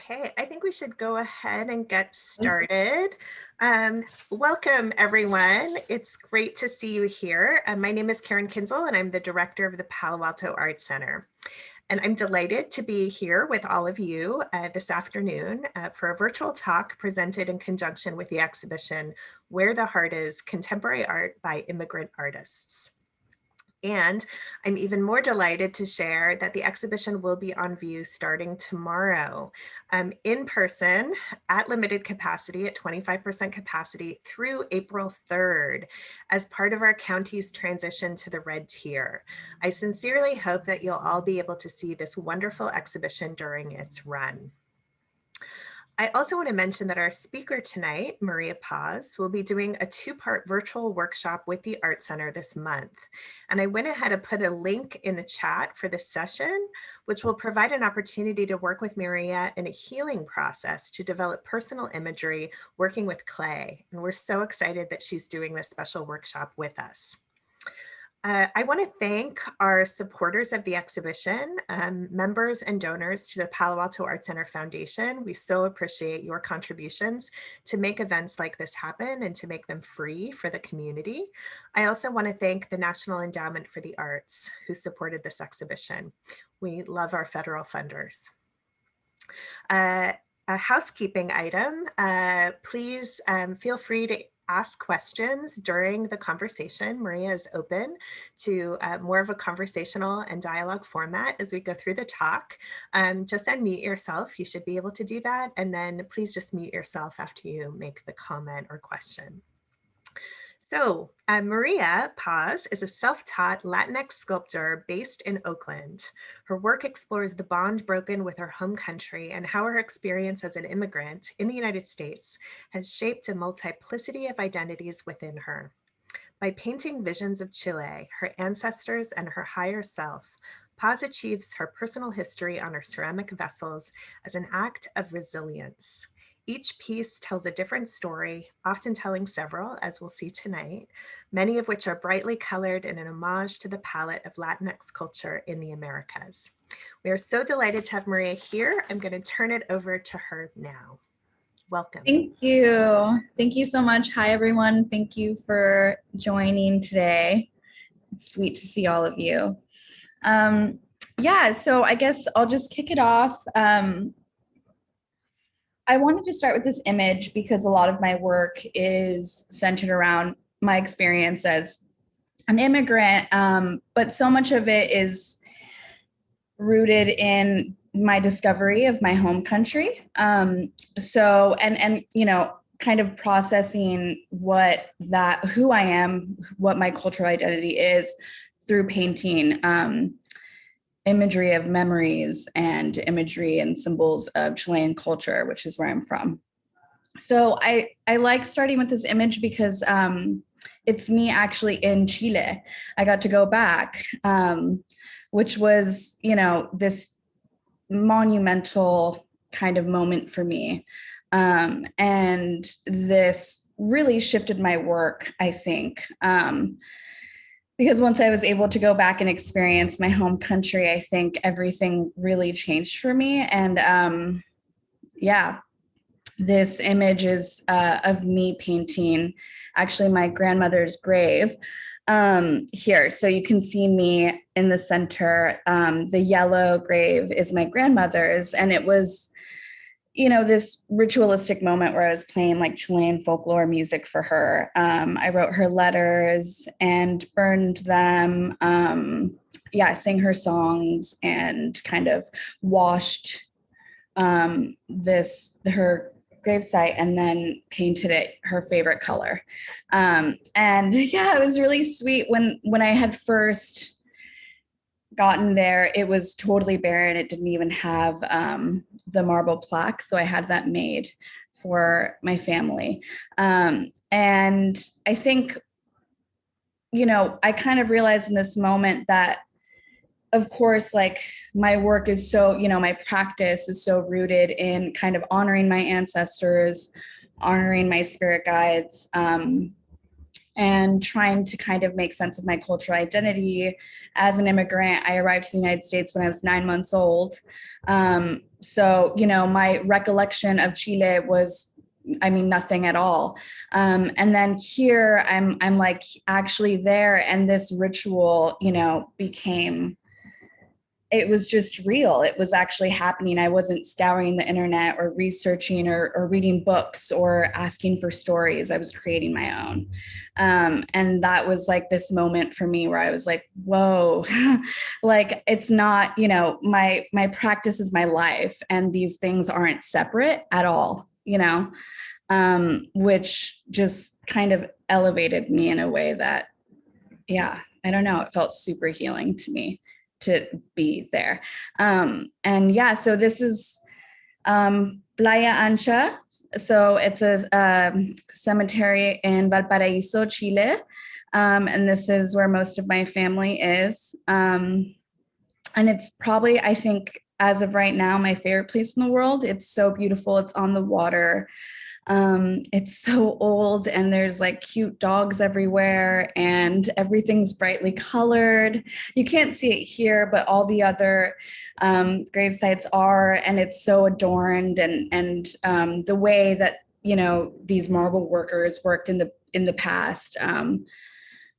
Okay, I think we should go ahead and get started. Welcome, everyone. It's great to see you here. My name is Karen Kinzel, and I'm the director of the Palo Alto Art Center. And I'm delighted to be here with all of you this afternoon for a virtual talk presented in conjunction with the exhibition, Where the Heart Is: Contemporary Art by Immigrant Artists. And I'm even more delighted to share that the exhibition will be on view starting tomorrow, in person at limited capacity, at 25% capacity through April 3rd, as part of our county's transition to the red tier. I sincerely hope that you'll all be able to see this wonderful exhibition during its run. I also want to mention that our speaker tonight, Maria Paz, will be doing a two-part virtual workshop with the Art Center this month. And I went ahead and put a link in the chat for this session, which will provide an opportunity to work with Maria in a healing process to develop personal imagery working with clay. And we're so excited that she's doing this special workshop with us. I want to thank our supporters of the exhibition, members and donors to the Palo Alto Art Center Foundation. We so appreciate your contributions to make events like this happen and to make them free for the community. I also want to thank the National Endowment for the Arts, who supported this exhibition. We love our federal funders. A housekeeping item, please feel free to ask questions during the conversation. Maria is open to more of a conversational and dialogue format as we go through the talk. Just unmute yourself. You should be able to do that. And then please just mute yourself after you make the comment or question. So Maria Paz is a self-taught Latinx sculptor based in Oakland. Her work explores the bond broken with her home country and how her experience as an immigrant in the United States has shaped a multiplicity of identities within her. By painting visions of Chile, her ancestors, and her higher self, Paz achieves her personal history on her ceramic vessels as an act of resilience. Each piece tells a different story, often telling several, as we'll see tonight, many of which are brightly colored in an homage to the palette of Latinx culture in the Americas. We are so delighted to have Maria here. I'm going to turn it over to her now. Welcome. Thank you. Thank you so much. Hi, everyone. Thank you for joining today. It's sweet to see all of you. Yeah, so I guess I'll just kick it off. I wanted to start with this image because a lot of my work is centered around my experience as an immigrant, but so much of it is rooted in my discovery of my home country. So you know, kind of processing who I am, what my cultural identity is through painting, imagery of memories and imagery and symbols of Chilean culture, which is where I'm from. So I like starting with this image because it's me actually in Chile. I got to go back, which was, you know, this monumental kind of moment for me. And this really shifted my work, I think. Because once I was able to go back and experience my home country, I think everything really changed for me. And yeah, this image is of me painting actually my grandmother's grave here. So you can see me in the center. The yellow grave is my grandmother's, and it was, you know, this ritualistic moment where I was playing like Chilean folklore music for her. I wrote her letters and burned them. Yeah, I sang her songs and kind of washed her gravesite and then painted it her favorite color. And yeah, it was really sweet. When I had first gotten there, it was totally barren. It didn't even have the marble plaque. So I had that made for my family. And I think, you know, I kind of realized in this moment that, of course, like my work is so, you know, my practice is so rooted in kind of honoring my ancestors, honoring my spirit guides, and trying to kind of make sense of my cultural identity as an immigrant. I arrived to the United States when I was 9 months old. So, you know, my recollection of Chile was, I mean, nothing at all. And then here I'm like actually there, and this ritual, you know, became, it was just real. It was actually happening. I wasn't scouring the internet or researching or reading books or asking for stories. I was creating my own. And that was like this moment for me where I was like, whoa, like it's not, you know, my practice is my life, and these things aren't separate at all, you know, which just kind of elevated me in a way that, yeah, I don't know, it felt super healing to me to be there. And yeah, so this is Playa Ancha. So it's a cemetery in Valparaíso, Chile. And this is where most of my family is. And it's probably, I think, as of right now, my favorite place in the world. It's so beautiful. It's on the water. It's so old, and there's like cute dogs everywhere, and everything's brightly colored. You can't see it here, but all the other grave sites are, and it's so adorned, and the way that, you know, these marble workers worked in the past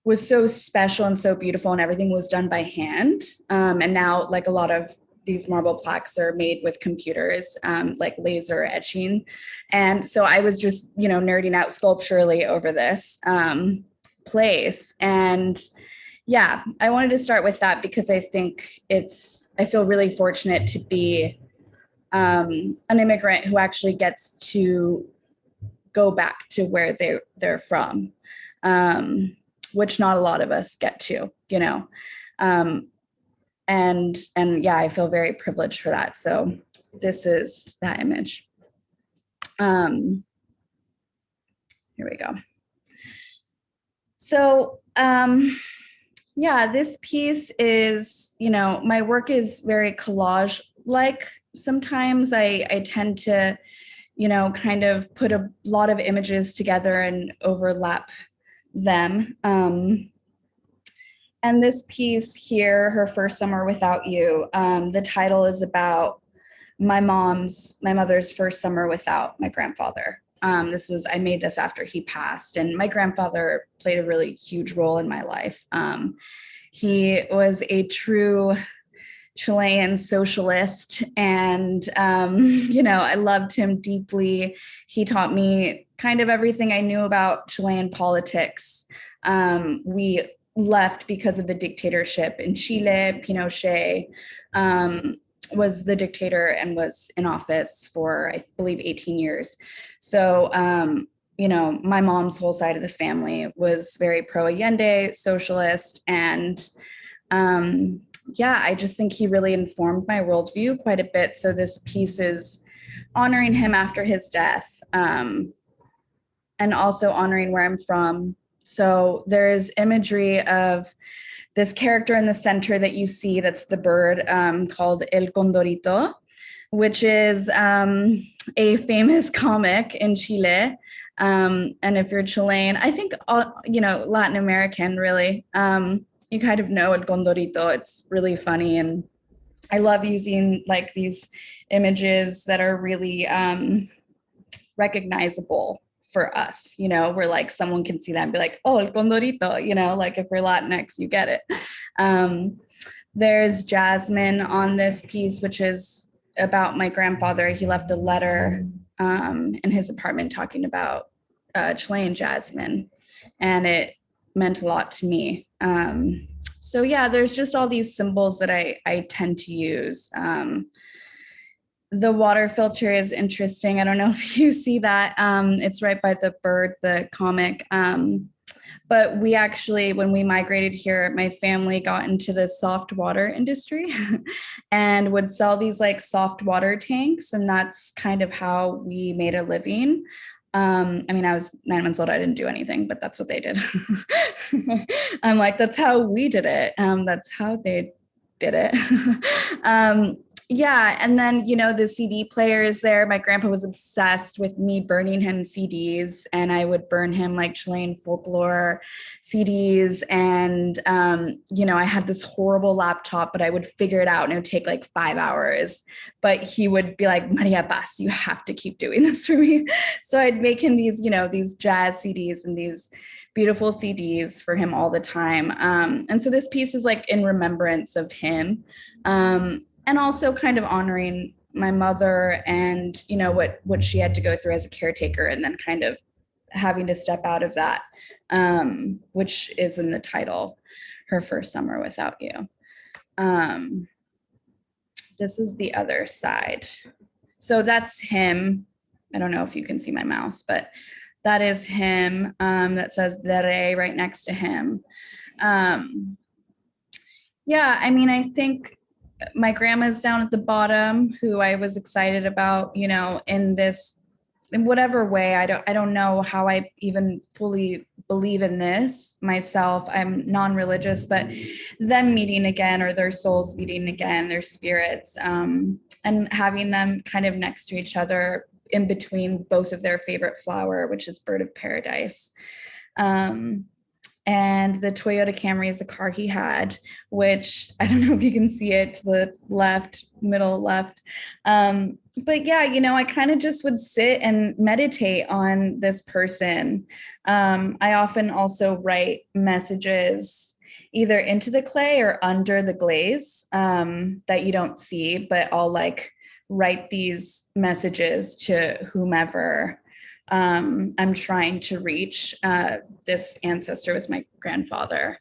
was so special and so beautiful, and everything was done by hand. And now, like, a lot of these marble plaques are made with computers, like laser etching. And so I was just, you know, nerding out sculpturally over this place. And yeah, I wanted to start with that because I think I feel really fortunate to be an immigrant who actually gets to go back to where they're from, which not a lot of us get to, you know. And yeah, I feel very privileged for that. So this is that image. Here we go. So yeah, this piece is, you know, my work is very collage like. Sometimes I tend to, you know, kind of put a lot of images together and overlap them. And this piece here, Her First Summer Without You, the title is about my mother's first summer without my grandfather. I made this after he passed, and my grandfather played a really huge role in my life. He was a true Chilean socialist, and you know, I loved him deeply. He taught me kind of everything I knew about Chilean politics. We left because of the dictatorship in Chile. Pinochet was the dictator and was in office for, I believe, 18 years. So, you know, my mom's whole side of the family was very pro Allende, socialist, and yeah, I just think he really informed my worldview quite a bit. So this piece is honoring him after his death, and also honoring where I'm from. So there's imagery of this character in the center that you see, that's the bird, called El Condorito, which is a famous comic in Chile. And if you're Chilean, I think, you know, Latin American, really, you kind of know El Condorito. It's really funny. And I love using like these images that are really recognizable for us, you know, where like someone can see that and be like, oh, El Condorito, you know, like if you're Latinx, you get it. There's jasmine on this piece, which is about my grandfather. He left a letter in his apartment talking about Chilean jasmine, and it meant a lot to me. So yeah, there's just all these symbols that I tend to use. The water filter is interesting. I don't know if you see that. It's right by the bird, the comic. But we actually, when we migrated here, my family got into the soft water industry and would sell these like soft water tanks. And that's kind of how we made a living. I mean, I was 9 months old. I didn't do anything, but that's what they did. I'm like, that's how we did it. That's how they did it. Yeah, and then the CD player is there. My grandpa was obsessed with me burning him CDs, and I would burn him like Chilean folklore CDs. And I had this horrible laptop, but I would figure it out, and it would take like 5 hours. But he would be like, Maria Paz, you have to keep doing this for me. So I'd make him these jazz CDs and these beautiful CDs for him all the time. And so this piece is like in remembrance of him. And also kind of honoring my mother and what she had to go through as a caretaker, and then kind of having to step out of that, which is in the title, Her First Summer Without You. This is the other side. So that's him. I don't know if you can see my mouse, but that is him. That says Dere right next to him. Yeah, I mean, I think my grandma's down at the bottom, who I was excited about, in whatever way. I don't know how I even fully believe in this myself. I'm non-religious, but them meeting again, or their souls meeting again, their spirits, and having them kind of next to each other in between both of their favorite flower, which is Bird of Paradise. And the Toyota Camry is the car he had, which I don't know if you can see it to the left, middle left. But yeah, I kind of just would sit and meditate on this person. I often also write messages either into the clay or under the glaze that you don't see, but I'll like write these messages to whomever I'm trying to reach. This ancestor was my grandfather.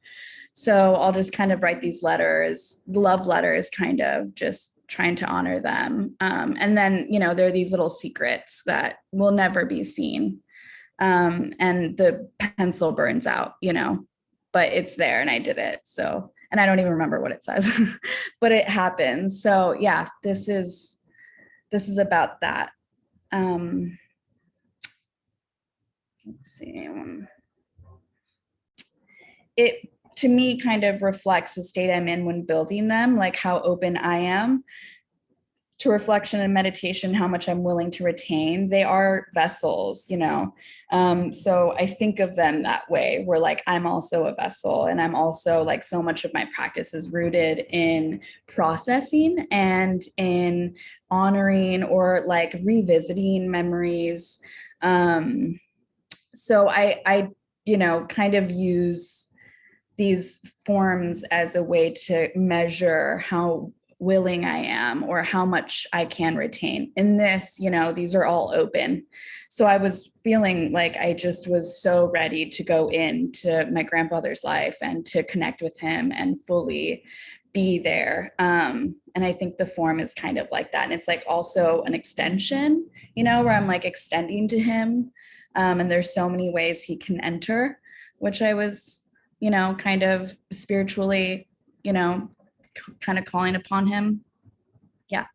So I'll just kind of write these letters, love letters, kind of just trying to honor them. And then, there are these little secrets that will never be seen. And the pencil burns out, but it's there and I did it. So, and I don't even remember what it says, but it happens. So yeah, this is about that. Let's see. It to me kind of reflects the state I'm in when building them, like how open I am to reflection and meditation, how much I'm willing to retain. They are vessels, so I think of them that way, where like I'm also a vessel, and I'm also like so much of my practice is rooted in processing and in honoring or like revisiting memories. So I kind of use these forms as a way to measure how willing I am or how much I can retain. In this, these are all open. So I was feeling like I just was so ready to go into my grandfather's life and to connect with him and fully be there. And I think the form is kind of like that. And it's like also an extension, where I'm like extending to him. And there's so many ways he can enter, which I was, kind of spiritually, kind of calling upon him. Yeah.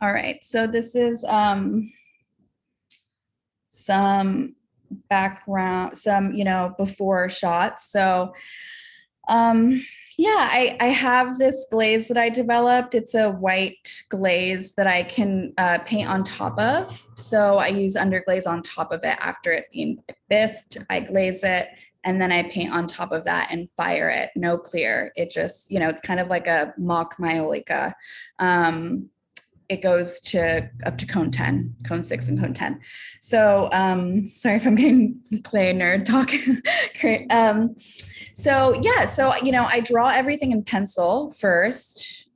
All right. So this is some background, some, before shots. So yeah, I have this glaze that I developed. It's a white glaze that I can paint on top of. So I use underglaze on top of it after it being bisked. I glaze it, and then I paint on top of that and fire it. No clear. It just, it's kind of like a mock Maiolica. It goes to up to cone 10, cone 6 and cone 10. So sorry if I'm getting clay nerd talk. Great. So yeah, so I draw everything in pencil first,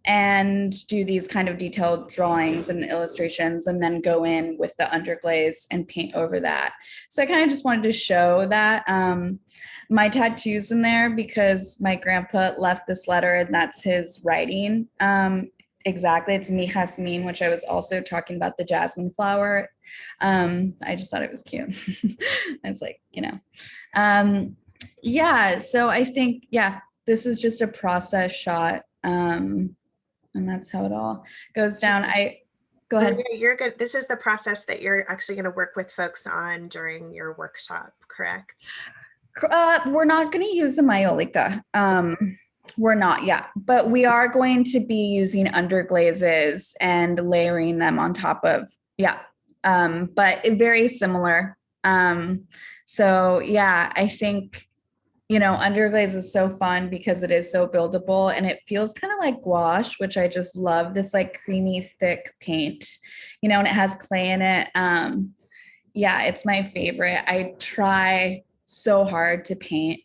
and do these kind of detailed drawings and illustrations, and then go in with the underglaze and paint over that. So I kind of just wanted to show that my tattoo's in there because my grandpa left this letter, and that's his writing. Exactly, it's Mi Jasmine, which I was also talking about, the jasmine flower. I just thought it was cute. It's like, yeah, so I think, yeah, this is just a process shot. And that's how it all goes down. Go ahead. You're good. This is the process that you're actually going to work with folks on during your workshop, correct? We're not going to use the Maiolica. We're not, yeah, but we are going to be using underglazes and layering them on top of, yeah, but very similar. So yeah, I think, underglaze is so fun because it is so buildable and it feels kind of like gouache, which I just love, this like creamy, thick paint, and it has clay in it. Yeah, it's my favorite. I try so hard to paint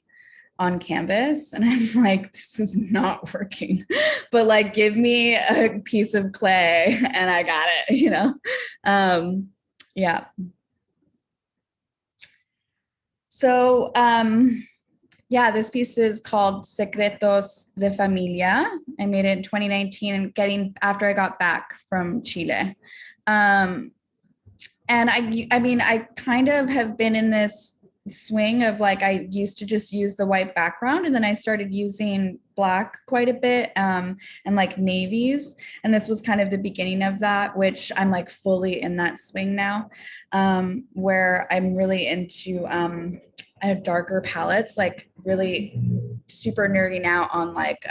on canvas and I'm like, this is not working, but like give me a piece of clay and I got it. Yeah. So yeah, this piece is called Secretos de Familia. I made it in 2019 and getting after I got back from Chile. And I mean, I kind of have been in this swing of like, I used to just use the white background and then I started using black quite a bit, and like navies. And this was kind of the beginning of that, which I'm like fully in that swing now, where I'm really into, I have darker palettes, like really super nerdy now on like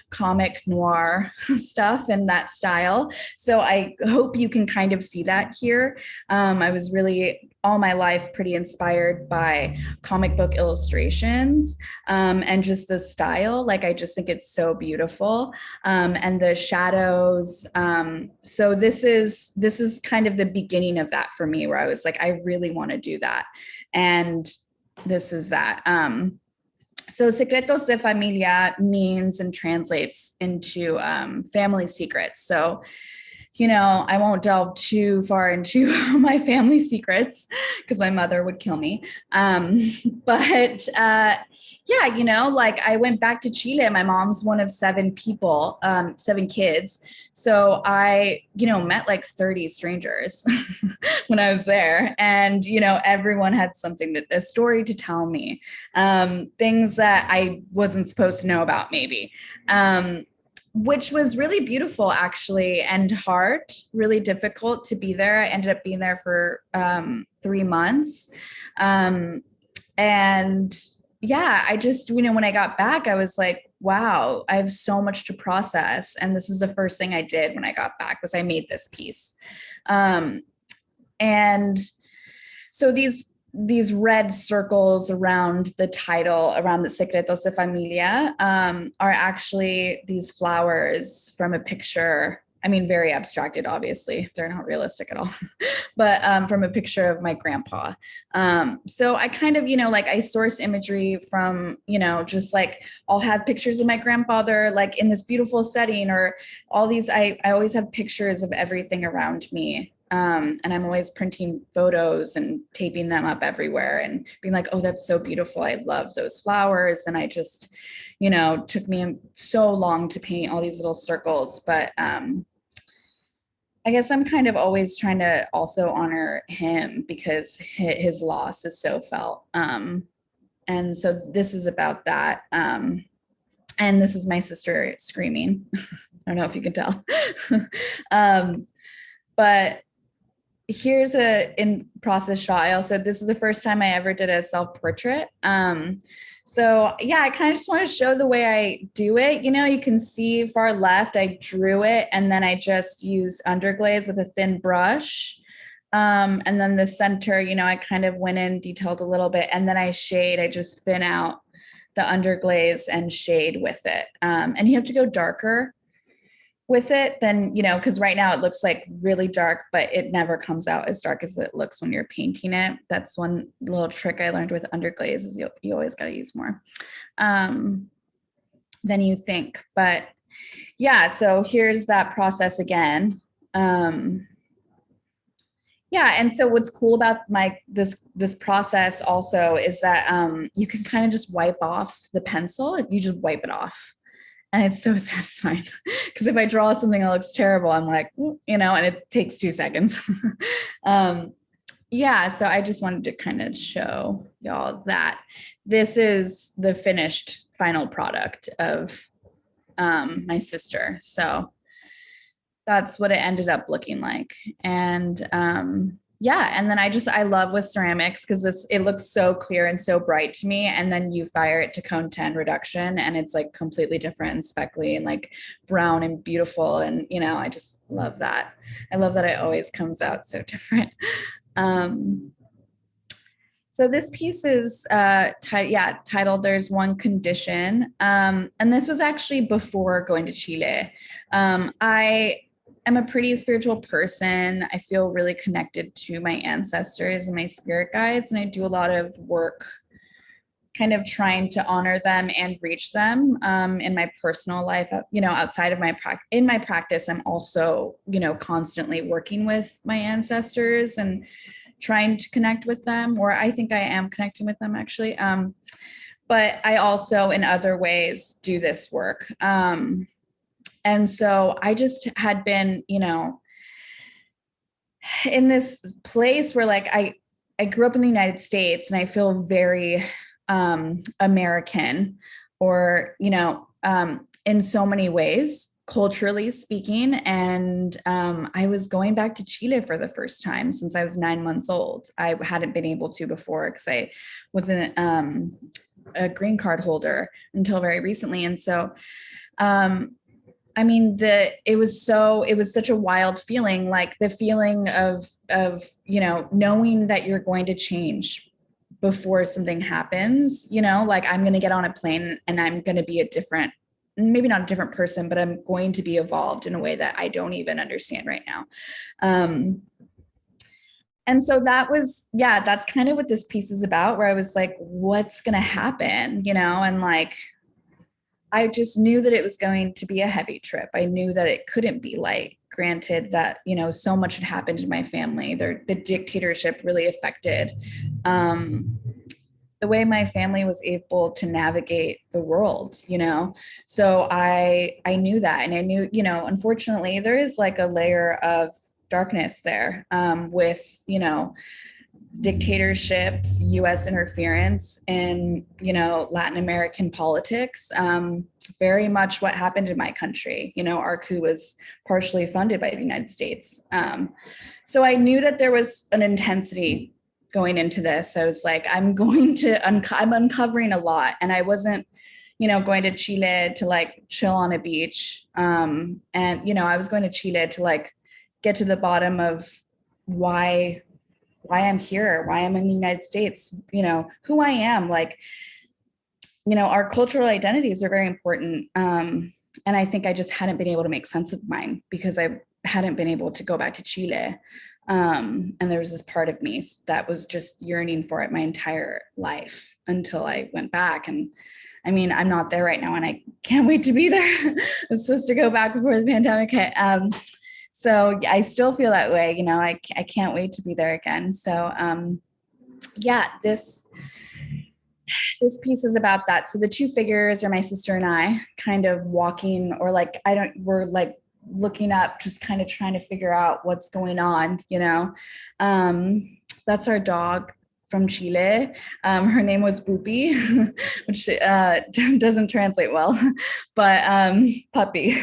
comic noir stuff and that style. So I hope you can kind of see that here. I was really all my life pretty inspired by comic book illustrations, and just the style. Like I just think it's so beautiful, and the shadows. So this is kind of the beginning of that for me, where I was like, I really want to do that, and this is that. So secretos de familia means and translates into family secrets. So, I won't delve too far into my family secrets because my mother would kill me. But yeah, like I went back to Chile. My mom's one of 7 people, 7 kids. So I, met like 30 strangers when I was there. And, everyone had a story to tell me, things that I wasn't supposed to know about maybe. Which was really beautiful actually, and hard, really difficult to be there. I ended up being there for 3 months. And yeah, I just, when I got back, I was like, wow, I have so much to process. And this is the first thing I did when I got back was I made this piece. And so these red circles around the title, around the Secretos de Familia, are actually these flowers from a picture. I mean, very abstracted, obviously. They're not realistic at all, but from a picture of my grandpa. So I kind of, like I source imagery from, just like I'll have pictures of my grandfather, like in this beautiful setting, or all these, I always have pictures of everything around me. And I'm always printing photos and taping them up everywhere and being like, oh, that's so beautiful. I love those flowers. And I just, took me so long to paint all these little circles. But I guess I'm kind of always trying to also honor him because his loss is so felt. And so this is about that. And this is my sister screaming. I don't know if you can tell. But here's a in process shot. This is the first time I ever did a self-portrait. So yeah, I kind of just want to show the way I do it. You can see far left, I drew it and then I just used underglaze with a thin brush. And then the center, I kind of went in, detailed a little bit, and then I just thin out the underglaze and shade with it. And you have to go darker with it than, because right now it looks like really dark, but it never comes out as dark as it looks when you're painting it. That's one little trick I learned with underglaze is you always got to use more than you think. But yeah, so here's that process again. Yeah, and so what's cool about this process also is that you can kind of just wipe off the pencil. You just wipe it off. And it's so satisfying because if I draw something that looks terrible, I'm like, and it takes 2 seconds. Yeah, so I just wanted to kind of show y'all that this is the finished final product of my sister. So that's what it ended up looking like. And yeah, and then I love with ceramics because this it looks so clear and so bright to me, and then you fire it to cone 10 reduction and it's like completely different and speckly and like brown and beautiful, and I just love that. I love that it always comes out so different. um so this piece is titled "There's One Condition," and this was actually before going to Chile. I am a pretty spiritual person. I feel really connected to my ancestors and my spirit guides, and I do a lot of work kind of trying to honor them and reach them in my personal life. Outside of in my practice, I'm also constantly working with my ancestors and trying to connect with them, or I think I am connecting with them actually. But I also in other ways do this work. And so I just had been, in this place where like I grew up in the United States and I feel very American, or, in so many ways, culturally speaking. And I was going back to Chile for the first time since I was 9 months old. I hadn't been able to before because I wasn't a green card holder until very recently. And so, it was such a wild feeling, like the feeling of, knowing that you're going to change before something happens, like I'm going to get on a plane and I'm going to be maybe not a different person, but I'm going to be evolved in a way that I don't even understand right now. And so that's kind of what this piece is about, where I was like, what's going to happen, and like, I just knew that it was going to be a heavy trip. I knew that it couldn't be light. Granted that, so much had happened in my family. The dictatorship really affected the way my family was able to navigate the world, So I knew that. And I knew, unfortunately, there is like a layer of darkness there with, dictatorships, US interference in, Latin American politics. Very much what happened in my country. Our coup was partially funded by the United States. So I knew that there was an intensity going into this. I was like, I'm uncovering a lot. And I wasn't, going to Chile to like chill on a beach. And, I was going to Chile to like get to the bottom of why I'm here, why I'm in the United States, who I am. Like, our cultural identities are very important. And I think I just hadn't been able to make sense of mine because I hadn't been able to go back to Chile. And there was this part of me that was just yearning for it my entire life until I went back. And I'm not there right now and I can't wait to be there. I was supposed to go back before the pandemic hit. So I still feel that way, I can't wait to be there again. So this piece is about that. So the two figures are my sister and I kind of walking, or like, we're like looking up, just kind of trying to figure out what's going on, That's our dog from Chile. Her name was Boopy, which doesn't translate well, but puppy.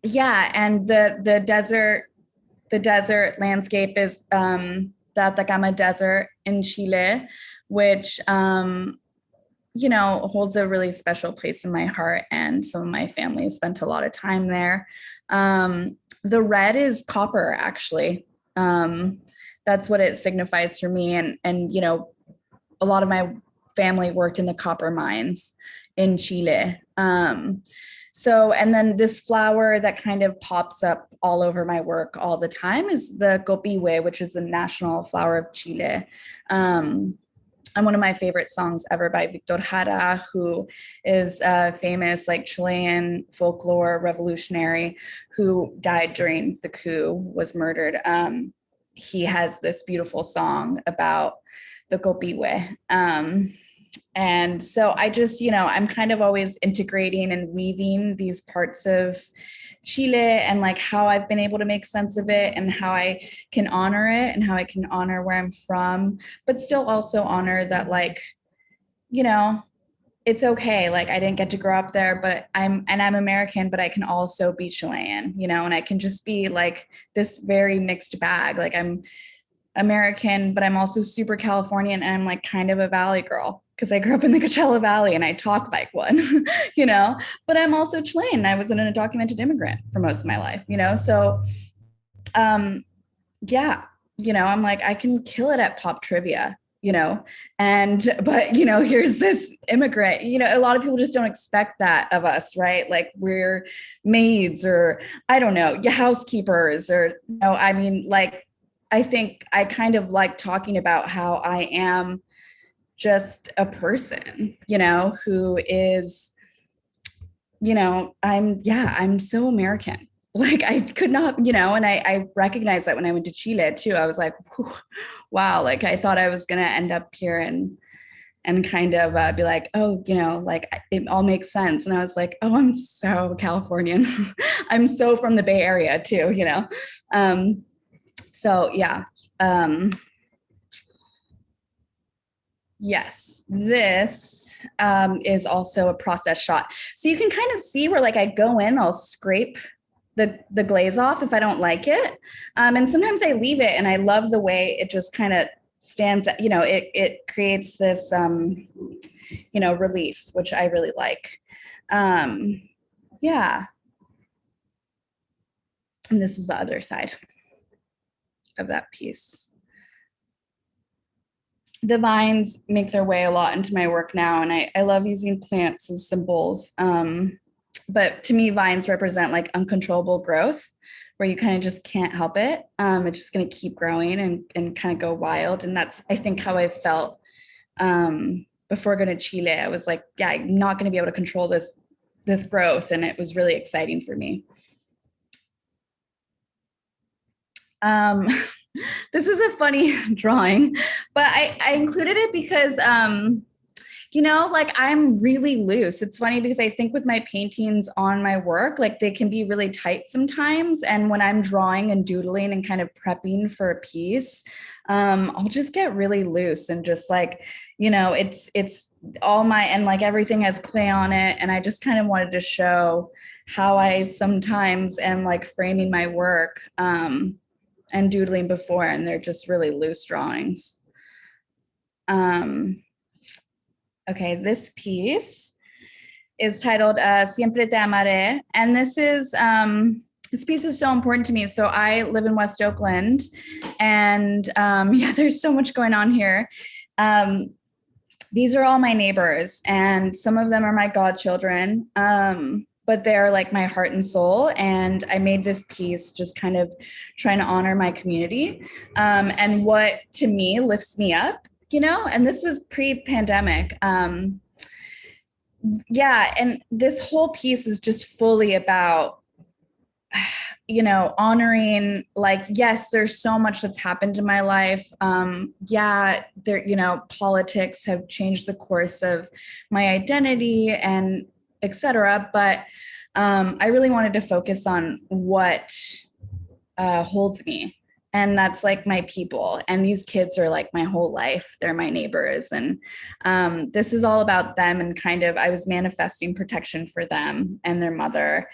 And the desert landscape is the Atacama Desert in Chile, which holds a really special place in my heart, and some of my family spent a lot of time there. The red is copper, actually. That's what it signifies for me, and a lot of my family worked in the copper mines in Chile. And then this flower that kind of pops up all over my work all the time is the copihue, which is the national flower of Chile. And one of my favorite songs ever by Victor Jara, who is a famous like Chilean folklore revolutionary who died during the coup, was murdered. He has this beautiful song about the copihue. And so I just, I'm kind of always integrating and weaving these parts of Chile and like how I've been able to make sense of it and how I can honor it and how I can honor where I'm from, but still also honor that, like, it's okay. Like I didn't get to grow up there, but I'm American, but I can also be Chilean, and I can just be like this very mixed bag. Like I'm American, but I'm also super Californian and I'm like kind of a valley girl because I grew up in the Coachella Valley and I talk like one, but I'm also Chilean. I was an undocumented immigrant for most of my life, so um, yeah, I'm like, I can kill it at pop trivia, but here's this immigrant, a lot of people just don't expect that of us, right? Like we're maids or I don't know, housekeepers or, I mean, like, I think I kind of like talking about how I am just a person, who is, I'm so American. Like I could not, and I recognized that when I went to Chile too. I was like, wow, like I thought I was going to end up here and kind of be like, oh, like it all makes sense. And I was like, oh, I'm so Californian. I'm so from the Bay Area too, so yeah. Um, yes, this is also a process shot. So you can kind of see where like I go in, I'll scrape the glaze off if I don't like it. And sometimes I leave it and I love the way it just kind of stands, it creates this, relief, which I really like. Um, yeah. And this is the other side of that piece. The vines make their way a lot into my work now, and I love using plants as symbols. But to me, vines represent like uncontrollable growth, where you kind of just can't help it. It's just going to keep growing and kind of go wild. And that's, I think, how I felt before going to Chile. I was like, yeah, I'm not going to be able to control this growth, and it was really exciting for me. Um, this is a funny drawing, but I included it because like I'm really loose. It's funny because I think with my paintings on my work, like they can be really tight sometimes. And when I'm drawing and doodling and kind of prepping for a piece, I'll just get really loose and just like, it's all my, and like everything has clay on it. And I just kind of wanted to show how I sometimes am like framing my work and doodling before, and they're just really loose drawings. Um, Okay, this piece is titled Siempre te amaré. And this piece is so important to me. So I live in West Oakland, and yeah, there's so much going on here. These are all my neighbors, and some of them are my godchildren, but they're like my heart and soul. And I made this piece just kind of trying to honor my community and what to me lifts me up, and this was pre-pandemic. Yeah, and this whole piece is just fully about honoring, like, yes, there's so much that's happened in my life. Yeah, there, politics have changed the course of my identity and etc. But I really wanted to focus on what holds me. And that's like my people. And these kids are like my whole life. They're my neighbors. And this is all about them. And kind of, I was manifesting protection for them and their mother.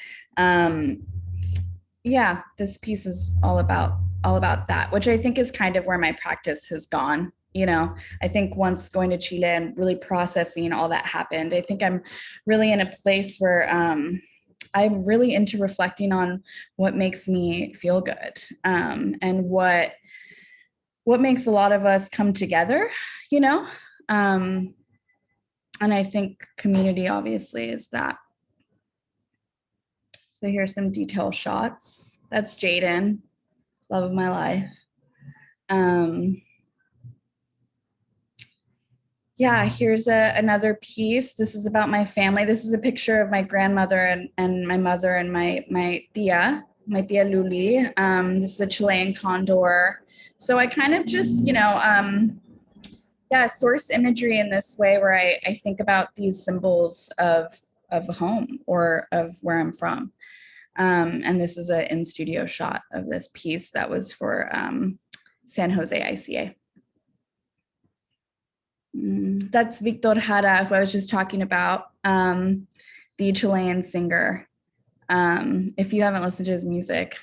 Yeah, this piece is all about that, which I think is kind of where my practice has gone. I think once going to Chile and really processing all that happened, I think I'm really in a place where I'm really into reflecting on what makes me feel good, and what makes a lot of us come together, you know. Um, and I think community obviously is that. So here's some detail shots. That's Jaden, love of my life. Yeah, here's another piece. This is about my family. This is a picture of my grandmother and my mother and my tia Luli. This is a Chilean condor. So I kind of just, yeah, source imagery in this way where I think about these symbols of home or of where I'm from. And this is an in-studio shot of this piece that was for San Jose ICA. That's Victor Jara, who I was just talking about, the Chilean singer. If you haven't listened to his music,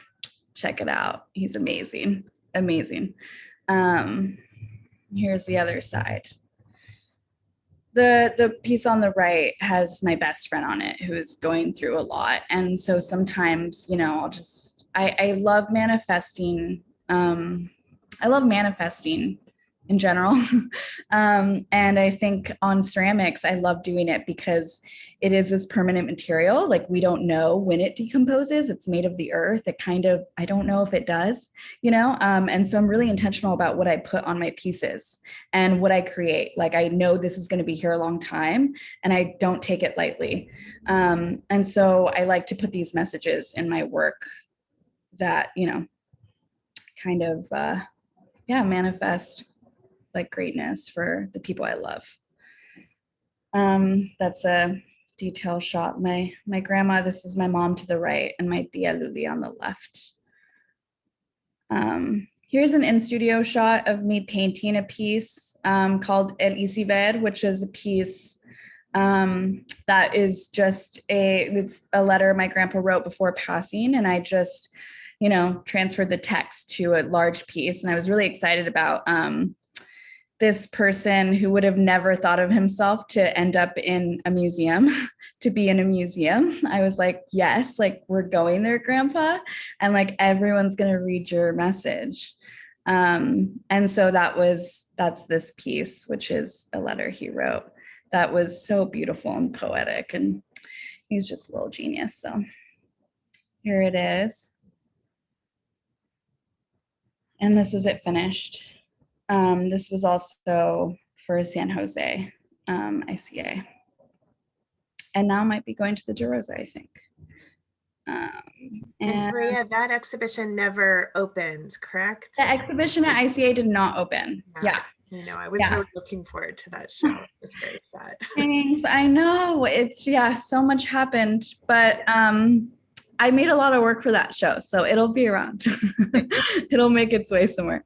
check it out. He's amazing, amazing. Um, Here's the other side. The piece on the right has my best friend on it who's going through a lot, and so sometimes, I love manifesting. I love manifesting in general. And I think on ceramics, I love doing it because it is this permanent material. Like, we don't know when it decomposes. It's made of the earth. I don't know if it does, and so I'm really intentional about what I put on my pieces and what I create. Like, I know this is going to be here a long time, and I don't take it lightly. And so I like to put these messages in my work that, kind of, manifest like greatness for the people I love. That's a detail shot. My grandma, this is my mom to the right, and my tia Luli on the left. Here's an in-studio shot of me painting a piece called El Iceberg, which is a piece that is just it's a letter my grandpa wrote before passing, and I just, transferred the text to a large piece. And I was really excited about this person who would have never thought of himself to end up in a museum, to be in a museum. I was like, yes, like, we're going there, Grandpa, and like, everyone's going to read your message. And so that's this piece, which is a letter he wrote that was so beautiful and poetic, and he's just a little genius. So here it is. And this is it finished. This was also for San Jose ICA. And now I might be going to the DeRosa, I think. And Maria, that exhibition never opened, correct? The exhibition at ICA did not open. Yeah. I was really looking forward to that show. It was very sad. Thanks. I know. It's, so much happened, but I made a lot of work for that show, so it'll be around. It'll make its way somewhere.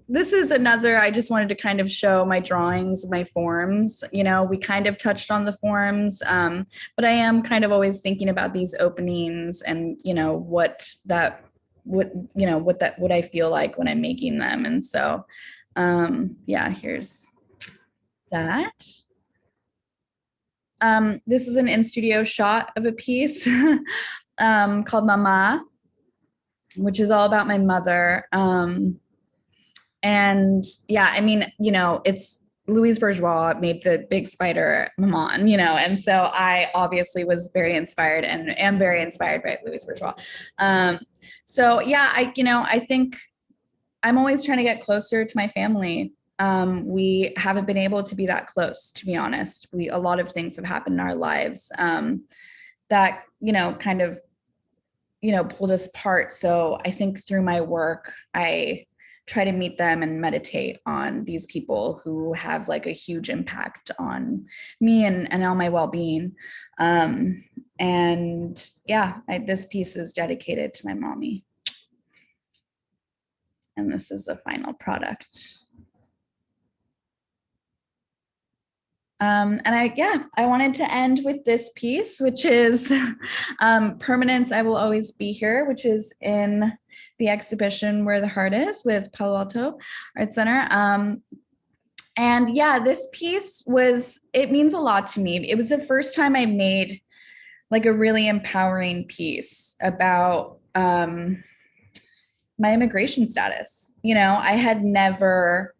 This is another, I just wanted to kind of show my drawings, my forms. We kind of touched on the forms, but I am kind of always thinking about these openings and, what I feel like when I'm making them. And so, here's that. This is an in-studio shot of a piece called Mama, which is all about my mother. It's Louise Bourgeois made the big spider Maman, and so I obviously was very inspired and am very inspired by Louise Bourgeois. I think I'm always trying to get closer to my family. We haven't been able to be that close, to be honest. A lot of things have happened in our lives that, kind of, pulled us apart. So I think through my work, I try to meet them and meditate on these people who have like a huge impact on me and on my well-being. This piece is dedicated to my mommy. And this is the final product. I wanted to end with this piece, which is Permanence, I Will Always Be Here, which is in the exhibition Where the Heart Is with Palo Alto Art Center. This piece it means a lot to me. It was the first time I made like a really empowering piece about my immigration status. I had never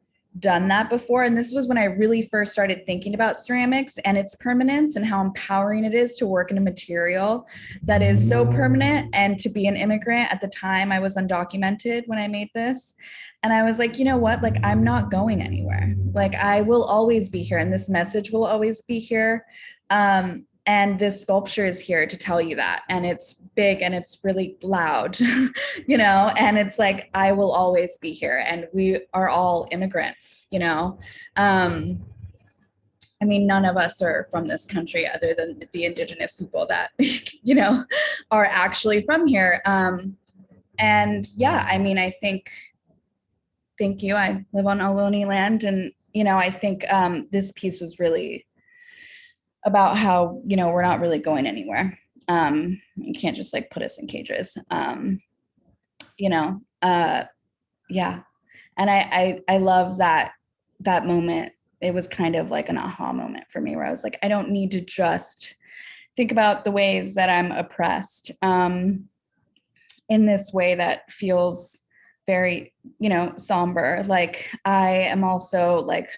done that before. And this was when I really first started thinking about ceramics and its permanence and how empowering it is to work in a material that is so permanent. And to be an immigrant at the time, I was undocumented when I made this. And I was like, you know what? Like, I'm not going anywhere. Like, I will always be here. And this message will always be here. And this sculpture is here to tell you that. And it's big and it's really loud, and it's like, I will always be here. And we are all immigrants, none of us are from this country other than the indigenous people that, are actually from here. I think Thank you. I live on Ohlone land, and I think this piece was really about how we're not really going anywhere. You can't just like put us in cages. You know, uh, yeah. And I love that moment. It was kind of like an aha moment for me, where I was like, I don't need to just think about the ways that I'm oppressed in this way that feels very, somber. Like I am also like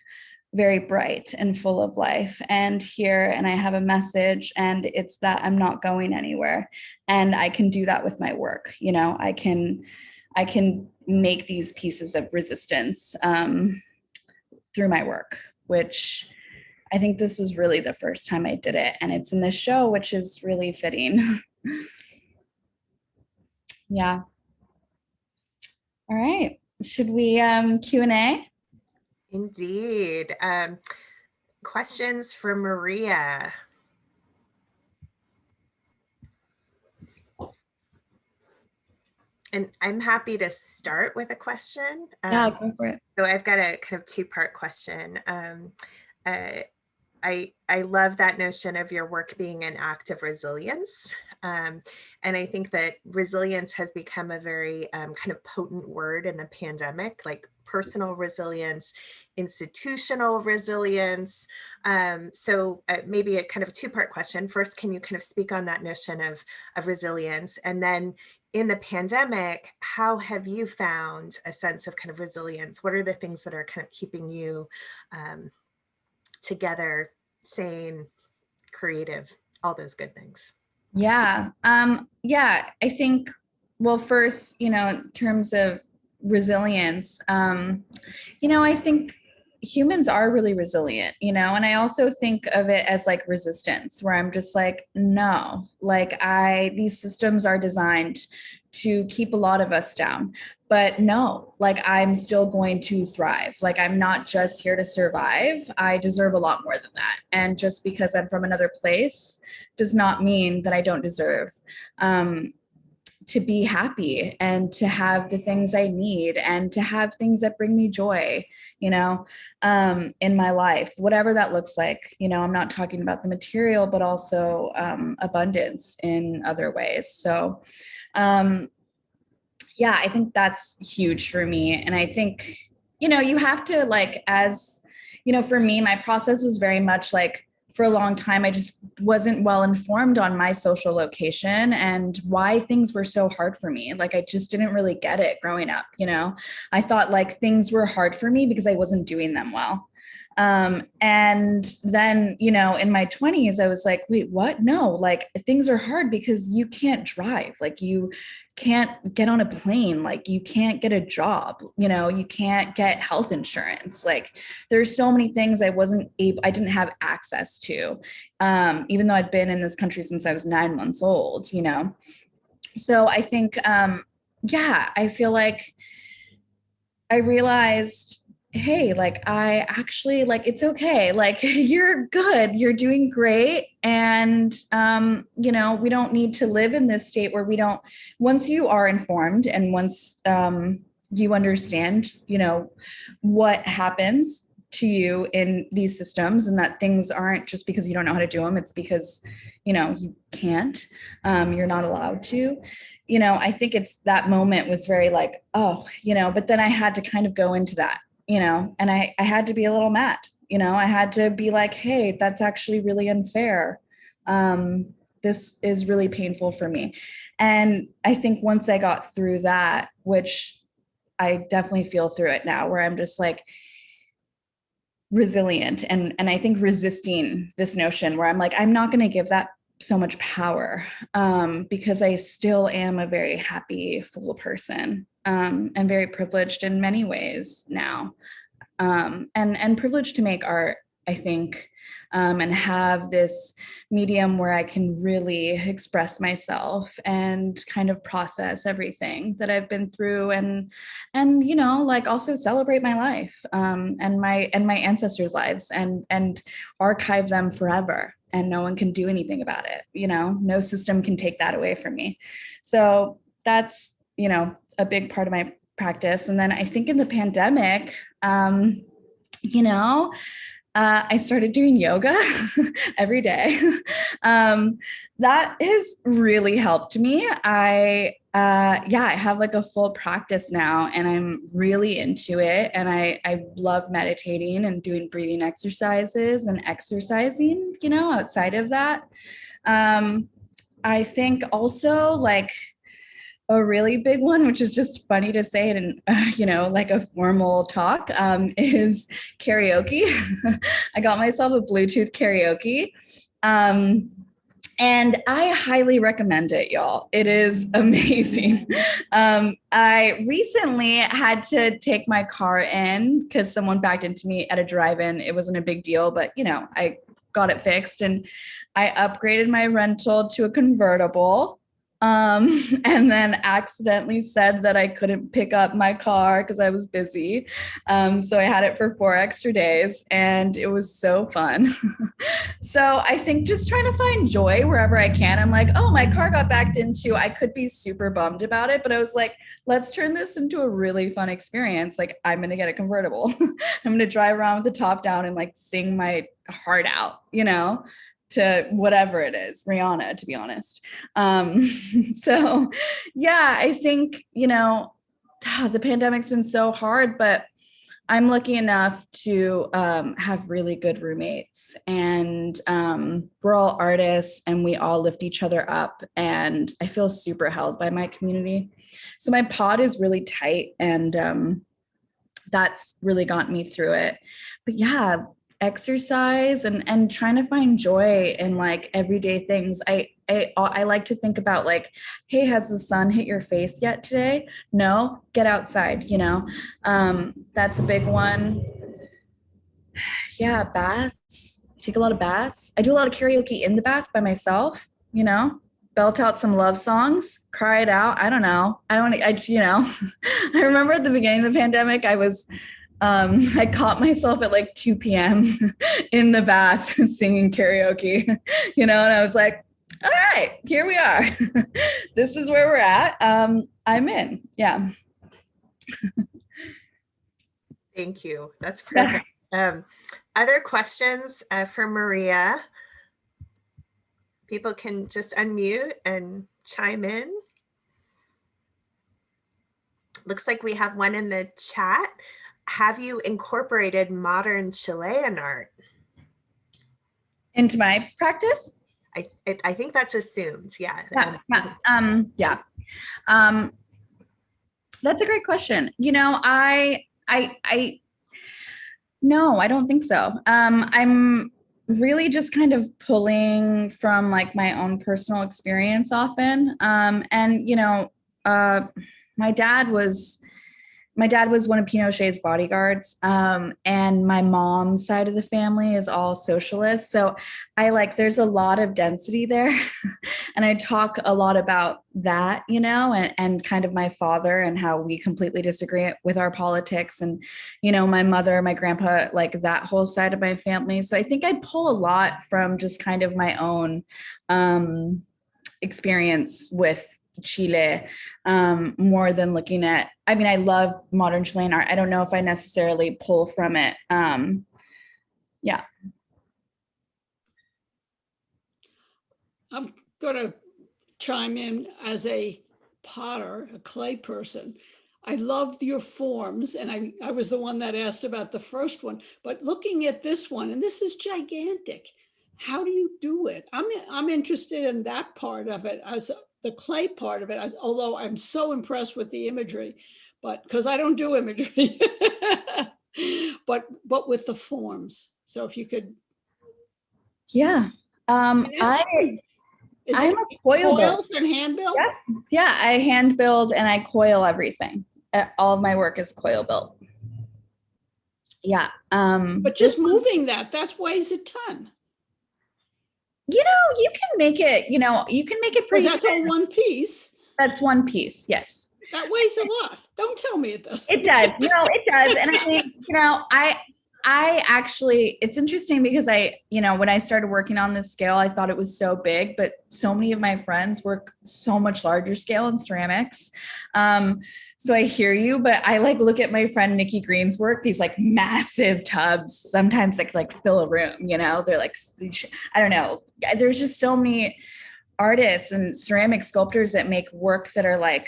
very bright and full of life and here, and I have a message, and it's that I'm not going anywhere. And I can do that with my work. I can make these pieces of resistance through my work, which I think this was really the first time I did it. And it's in this show, which is really fitting. Yeah. All right. Should we Q&A? Indeed. Questions for Maria. And I'm happy to start with a question. Yeah, go for it. So I've got a kind of two-part question. Uh, I love that notion of your work being an act of resilience. And I think that resilience has become a very kind of potent word in the pandemic, like personal resilience, institutional resilience. So maybe a kind of two-part question. First, can you kind of speak on that notion of resilience? And then in the pandemic, how have you found a sense of kind of resilience? What are the things that are kind of keeping you together, sane, creative, all those good things? Yeah. Yeah, I think, well, first, in terms of resilience, I think humans are really resilient, and I also think of it as like resistance, where I'm just like, no, like these systems are designed to keep a lot of us down. But no, like I'm still going to thrive. Like I'm not just here to survive. I deserve a lot more than that. And just because I'm from another place does not mean that I don't deserve to be happy and to have the things I need and to have things that bring me joy, in my life, whatever that looks like. I'm not talking about the material, but also abundance in other ways. So, yeah, I think that's huge for me. And I think, you have to like, as, for me, my process was very much like, for a long time, I just wasn't well informed on my social location and why things were so hard for me. Like, I just didn't really get it growing up. I thought like things were hard for me because I wasn't doing them well. And then, in my 20s, I was like, wait, what? No, like things are hard because you can't drive. Like you can't get on a plane. Like you can't get a job, you can't get health insurance. Like there's so many things I didn't have access to, even though I'd been in this country since I was 9 months old, So I think, yeah, I feel like I realized, hey, like I actually, like it's okay, like you're good, you're doing great. And we don't need to live in this state where we don't, once you are informed and once you understand what happens to you in these systems, and that things aren't just because you don't know how to do them, it's because you can't, you're not allowed to. I think it's that moment was very like, oh, but then I had to kind of go into that, and I had to be a little mad, I had to be like, hey, that's actually really unfair. This is really painful for me. And I think once I got through that, which I definitely feel through it now, where I'm just like resilient, and I think resisting this notion where I'm like, I'm not going to give that so much power, because I still am a very happy, full person, and very privileged in many ways now, and privileged to make art, I think, and have this medium where I can really express myself and kind of process everything that I've been through, and like also celebrate my life, and my ancestors' lives, and archive them forever. And no one can do anything about it. No system can take that away from me. So that's a big part of my practice. And then I think in the pandemic, you know, I started doing yoga every day. That has really helped me. I have like a full practice now, and I'm really into it. And I love meditating and doing breathing exercises and exercising, outside of that. I think also like a really big one, which is just funny to say it in, like a formal talk, is karaoke. I got myself a Bluetooth karaoke. And I highly recommend it, y'all. It is amazing. I recently had to take my car in because someone backed into me at a drive-in. It wasn't a big deal, but I got it fixed, and I upgraded my rental to a convertible. And then accidentally said that I couldn't pick up my car because I was busy. So I had it for 4 extra days, and it was so fun. So I think just trying to find joy wherever I can. I'm like, oh, my car got backed into. I could be super bummed about it, but I was like, let's turn this into a really fun experience. Like, I'm going to get a convertible. I'm going to drive around with the top down and like sing my heart out, to whatever it is, Rihanna, to be honest. So yeah, I think, the pandemic's been so hard, but I'm lucky enough to have really good roommates, and we're all artists and we all lift each other up, and I feel super held by my community. So my pod is really tight, and that's really gotten me through it. But yeah, exercise and trying to find joy in like everyday things. I like to think about like, hey, has the sun hit your face yet today? No, get outside, that's a big one. Yeah, baths. Take a lot of baths. I do a lot of karaoke in the bath by myself, belt out some love songs, cry it out. I don't know. I remember at the beginning of the pandemic, I caught myself at like 2 p.m. in the bath singing karaoke, and I was like, all right, here we are. This is where we're at. I'm in. Yeah. Thank you. That's perfect. Other questions for Maria? People can just unmute and chime in. Looks like we have one in the chat. Have you incorporated modern Chilean art into my practice? I think that's assumed. Yeah. Yeah. That's a great question. No, I don't think so. I'm really just kind of pulling from like my own personal experience often. And my dad was one of Pinochet's bodyguards. And my mom's side of the family is all socialist. So there's a lot of density there. And I talk a lot about that, and kind of my father and how we completely disagree with our politics, and, my mother, my grandpa, like that whole side of my family. So I think I pull a lot from just kind of my own experience with Chile, more than looking at, I love modern Chilean art. I don't know if I necessarily pull from it. Yeah. I'm going to chime in as a potter, a clay person. I loved your forms, and I was the one that asked about the first one, but looking at this one, and this is gigantic. How do you do it? I'm interested in that part of it, as the clay part of it, although I'm so impressed with the imagery, but because I don't do imagery, but with the forms. So if you could. Yeah. I'm a coil build and hand build? Yeah, I hand build and I coil everything. All of my work is coil built. Yeah. But just moving that weighs a ton. You can make it pretty. That's all one piece. That's one piece. Yes. That weighs a lot. Don't tell me it doesn't. It does. No, it does. And I think, It's interesting because when I started working on this scale, I thought it was so big, but so many of my friends work so much larger scale in ceramics. So I hear you, but I look at my friend Nikki Green's work, these massive tubs, sometimes fill a room, they're I don't know. There's just so many artists and ceramic sculptors that make work that are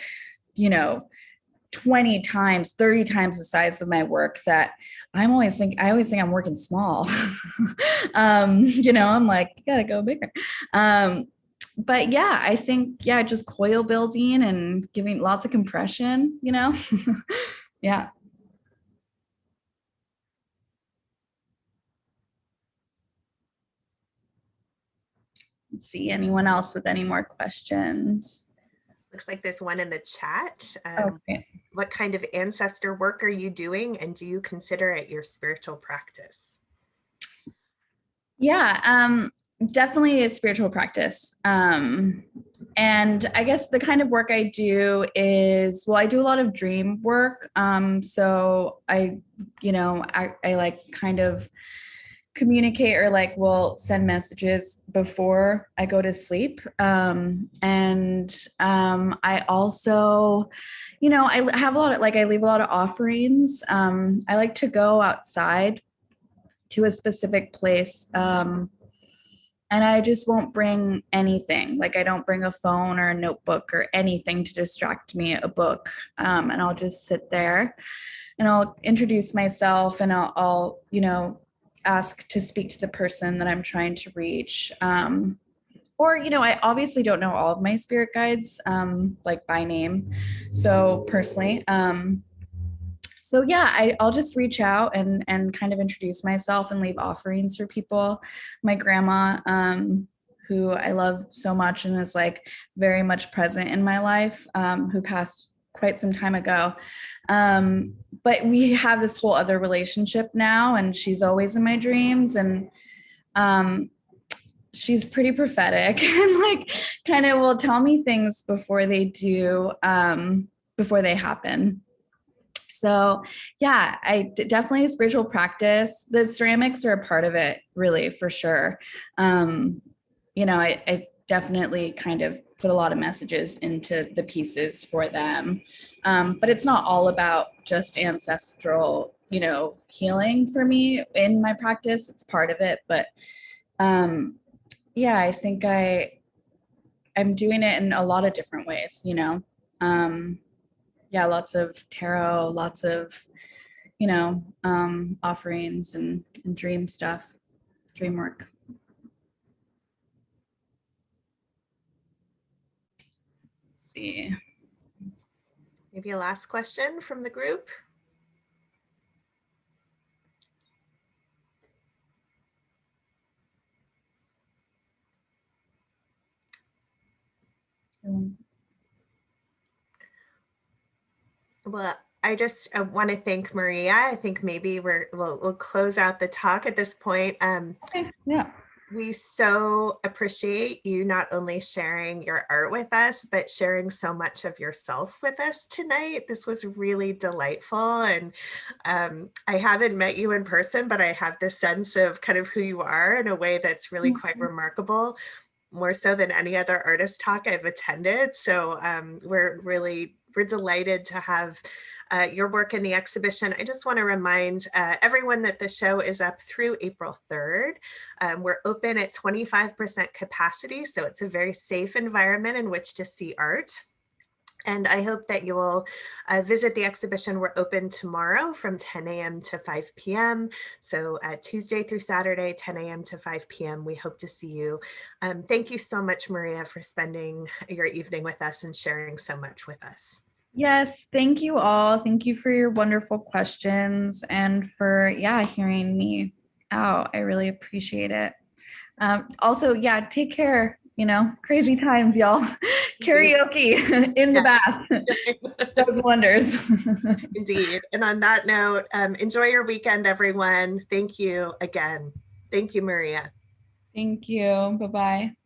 20 times, 30 times the size of my work that I always think I'm working small. I'm you gotta go bigger. But yeah, I think, just coil building and giving lots of compression, yeah. Let's see, anyone else with any more questions? Looks like there's one in the chat. Okay. What kind of ancestor work are you doing, and do you consider it your spiritual practice? Yeah, definitely a spiritual practice. And I guess the kind of work I do is, I do a lot of dream work. So I kind of communicate or will send messages before I go to sleep. I also, I have a lot of I leave a lot of offerings. I like to go outside to a specific place. And I just won't bring anything. I don't bring a phone or a notebook or anything to distract me, a book. And I'll just sit there and I'll introduce myself, and I'll ask to speak to the person that I'm trying to reach. Or, I obviously don't know all of my spirit guides, by name. So personally, so yeah, I'll just reach out and kind of introduce myself and leave offerings for people. My grandma, who I love so much and is very much present in my life, who passed quite some time ago. But we have this whole other relationship now, and she's always in my dreams, and she's pretty prophetic and kind of will tell me things before they do, before they happen. So yeah, definitely a spiritual practice. The ceramics are a part of it, really, for sure. I definitely kind of put a lot of messages into the pieces for them. But it's not all about just ancestral, healing for me in my practice. It's part of it. But yeah, I think I'm doing it in a lot of different ways, yeah, lots of tarot, lots of, offerings and dream stuff, dream work. Let's see. Maybe a last question from the group. Well, I just want to thank Maria. I think maybe we'll close out the talk at this point. Okay, yeah. We so appreciate you not only sharing your art with us, but sharing so much of yourself with us tonight. This was really delightful. And I haven't met you in person, but I have this sense of kind of who you are in a way that's really quite remarkable, more so than any other artist talk I've attended. So we're delighted to have your work in the exhibition. I just want to remind everyone that the show is up through April 3rd. We're open at 25% capacity, so it's a very safe environment in which to see art. And I hope that you will visit the exhibition. We're open tomorrow from 10 a.m. to 5 p.m. So Tuesday through Saturday, 10 a.m. to 5 p.m. We hope to see you. Thank you so much, Maria, for spending your evening with us and sharing so much with us. Yes, thank you all. Thank you for your wonderful questions and for, hearing me out. I really appreciate it. Also, take care. Crazy times, y'all. Karaoke in the bath does wonders. Indeed. And on that note, enjoy your weekend, everyone. Thank you again. Thank you, Maria. Thank you. Bye-bye.